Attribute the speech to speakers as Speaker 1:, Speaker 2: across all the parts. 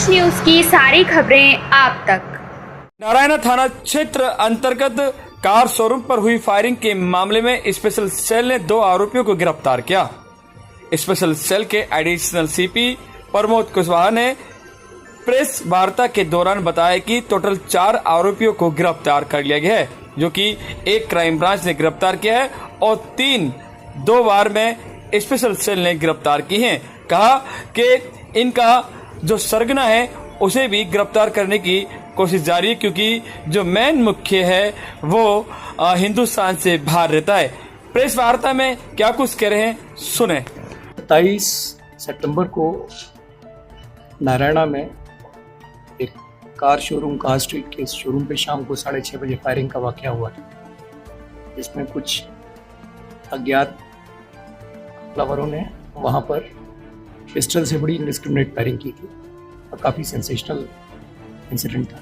Speaker 1: देश न्यूज की सारी खबरें आप तक।
Speaker 2: नारायणा थाना क्षेत्र अंतर्गत कार शोरूम पर हुई फायरिंग के मामले में स्पेशल सेल ने 2 आरोपियों को गिरफ्तार किया। स्पेशल सेल के एडिशनल सीपी प्रमोद कुशवाहा ने प्रेस वार्ता के दौरान बताया कि टोटल 4 आरोपियों को गिरफ्तार कर लिया गया है, जो कि एक क्राइम ब्रांच ने गिरफ्तार किया है और 3 2 बार में स्पेशल सेल ने गिरफ्तार की हैं। कहा कि इनका जो सरगना है उसे भी गिरफ्तार करने की कोशिश जारी है, क्योंकि जो मेन मुख्य है वो हिंदुस्तान से बाहर रहता है। प्रेस वार्ता में क्या कुछ कह रहे हैं, सुने।
Speaker 3: 27 सितंबर को नारायणा में एक कार शोरूम, कार स्ट्रीट के शोरूम पे शाम को 6:30 बजे फायरिंग का वाकया हुआ था, जिसमें कुछ अज्ञात हमलावरों ने वहाँ पर पिस्टल से बड़ी इंडिस्क्रिमिनेट फायरिंग की थी और काफ़ी सेंसेशनल इंसिडेंट था।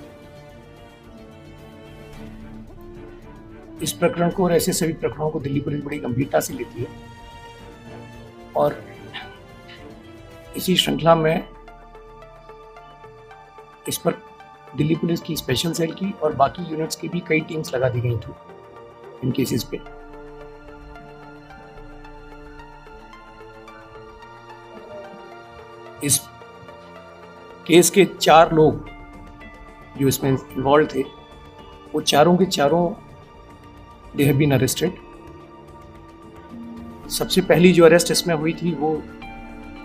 Speaker 3: इस प्रकरण को और ऐसे सभी प्रकरणों को दिल्ली पुलिस बड़ी गंभीरता से लेती है और इसी श्रृंखला में इस पर दिल्ली पुलिस की स्पेशल सेल की और बाकी यूनिट्स की भी कई टीम्स लगा दी गई थी इन केसेस पे। इस केस के 4 लोग जो इसमें इन्वॉल्व थे, वो चारों के चारों दे हैव बीन अरेस्टेड। सबसे पहली जो अरेस्ट इसमें हुई थी वो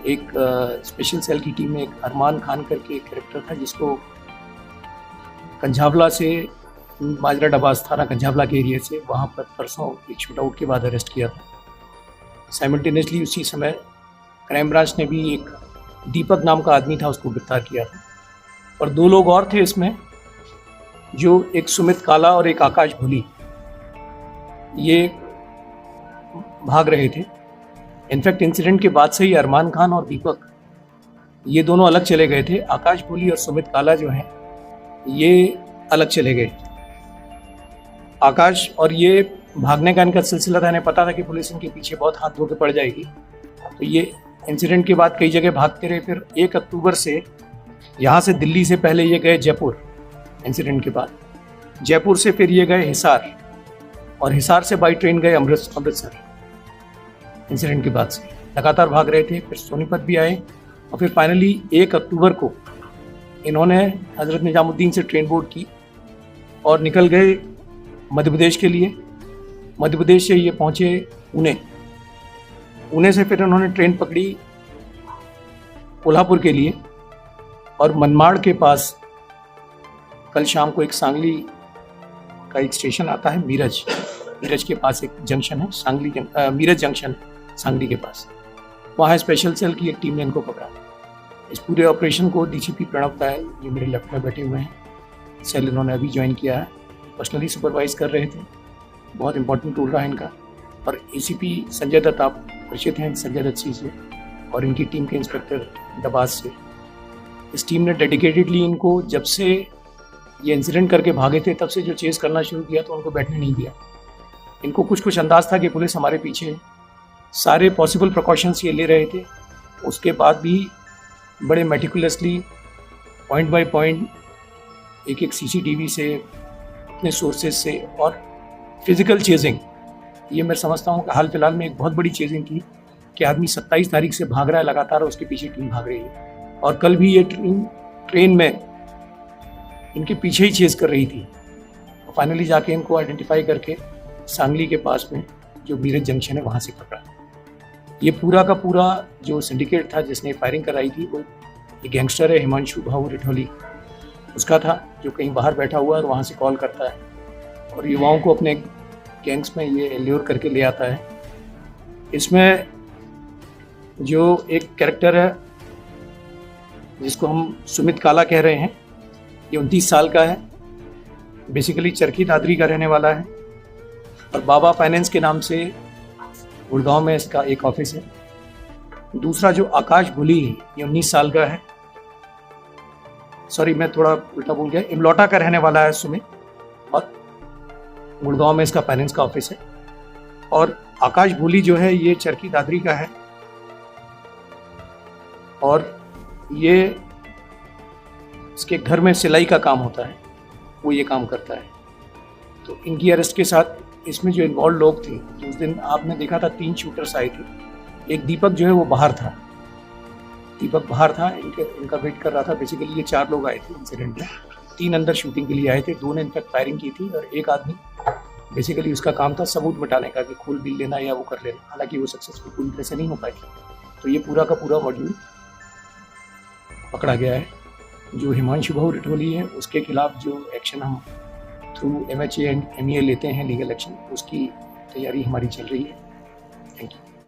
Speaker 3: एक स्पेशल सेल की टीम में एक अरमान खान करके एक कैरेक्टर था, जिसको कंझावला से, माजरा डबास थाना कंझावला के एरिया से वहाँ पर परसों एक शूट आउट के बाद अरेस्ट किया था। साइमल्टेनियसली उसी समय क्राइम ब्रांच ने भी एक दीपक नाम का आदमी था, उसको गिरफ्तार किया था और 2 लोग और थे इसमें, जो एक सुमित काला और एक आकाश भोली, ये भाग रहे थे। इनफैक्ट इंसिडेंट के बाद से ही अरमान खान और दीपक ये दोनों अलग चले गए थे। आकाश भोली और सुमित काला जो हैं ये अलग चले गए। आकाश और ये भागने का इनका सिलसिला था, इन्हें पता था कि पुलिस इनके पीछे बहुत हाथ धो के पड़ जाएगी, तो ये इंसिडेंट के बाद कई जगह भागते रहे। फिर 1 अक्टूबर से यहाँ से दिल्ली से पहले ये गए जयपुर, इंसिडेंट के बाद जयपुर से फिर ये गए हिसार और हिसार से बाई ट्रेन गए अमृतसर। इंसिडेंट के बाद से लगातार भाग रहे थे, फिर सोनीपत भी आए और फिर फाइनली 1 अक्टूबर को इन्होंने हज़रत निजामुद्दीन से ट्रेन बोर्ड की और निकल गए मध्य प्रदेश के लिए। मध्य प्रदेश से ये पहुँचे पुणे से फिर उन्होंने ट्रेन पकड़ी कोल्हापुर के लिए और मनमाड़ के पास कल शाम को एक सांगली का एक स्टेशन आता है, मीरज के पास एक जंक्शन है, मीरज जंक्शन सांगली के पास, वहाँ स्पेशल सेल की एक टीम ने इनको पकड़ा। इस पूरे ऑपरेशन को डीसीपी प्रणव पायल, ये मेरे लेफ्ट में बैठे हुए हैं, सेल इन्होंने अभी ज्वाइन किया है, पर्सनली सुपरवाइज कर रहे थे। बहुत इंपॉर्टेंट रोल रहा है इनका। और एसीपी संजय दत्त, आप परिचित हैं संजय दत्त जी से और इनकी टीम के इंस्पेक्टर दबास से। इस टीम ने डेडिकेटेडली इनको, जब से ये इंसिडेंट करके भागे थे तब से जो चेस करना शुरू किया, तो उनको बैठने नहीं दिया। इनको कुछ अंदाज था कि पुलिस हमारे पीछे है, सारे पॉसिबल प्रिकॉशंस ये ले रहे थे। उसके बाद भी बड़े मेटिकुलसली पॉइंट बाय पॉइंट एक सीसीटीवी से, अपने सोर्सेज से और फिजिकल चेजिंग, ये मैं समझता हूँ कि हाल फिलहाल में एक बहुत बड़ी चेजिंग की कि आदमी 27 तारीख से भाग रहा है लगातार, उसके पीछे टीम भाग रही है और कल भी ये ट्रेन में इनके पीछे ही चेज कर रही थी। फाइनली जाके इनको आइडेंटिफाई करके सांगली के पास में जो मीरज जंक्शन है वहाँ से पकड़ा। ये पूरा का पूरा जो सिंडिकेट था जिसने फायरिंग कराई थी, वो एक गैंगस्टर है हिमांशु भाऊ रिठौली, उसका था, जो कहीं बाहर बैठा हुआ है और वहाँ से कॉल करता है और युवाओं को अपने गैंग्स में ये ल्योर करके ले आता है। इसमें जो एक कैरेक्टर है जिसको हम सुमित काला कह रहे हैं, ये 29 साल का है, बेसिकली चरखी दादरी का रहने वाला है और बाबा फाइनेंस के नाम से गुड़गांव में इसका एक ऑफिस है। दूसरा जो आकाश भोली है, ये 19 साल का है, सॉरी मैं थोड़ा उल्टा बोल गया, इमलोटा का रहने वाला है सुमित और गुड़गांव में इसका फाइनेंस का ऑफिस है। और आकाश भोली जो है ये चरखी दादरी का है और ये इसके घर में सिलाई का काम होता है, वो ये काम करता है। तो इनकी अरेस्ट के साथ इसमें जो इन्वॉल्व लोग थे, उस दिन आपने देखा था 3 शूटर्स आए थे। एक दीपक जो है वो बाहर था, इनका वेट कर रहा था। बेसिकली ये 4 लोग आए थे इंसिडेंट में, 3 अंदर शूटिंग के लिए आए थे, 2 ने इनफैक्ट फायरिंग की थी और एक आदमी बेसिकली उसका काम था सबूत मिटाने का, कि खून बिल लेना या वो कर लेना। हालांकि वो सक्सेसफुल पूरी तरह से नहीं हो पाई। तो ये पूरा का पूरा मॉड्यूल पकड़ा गया है। जो हिमांशु भाऊ रिठोली है, उसके खिलाफ जो एक्शन हम थ्रू MHA एंड MEA लेते हैं, लीगल एक्शन, उसकी तैयारी हमारी चल रही है।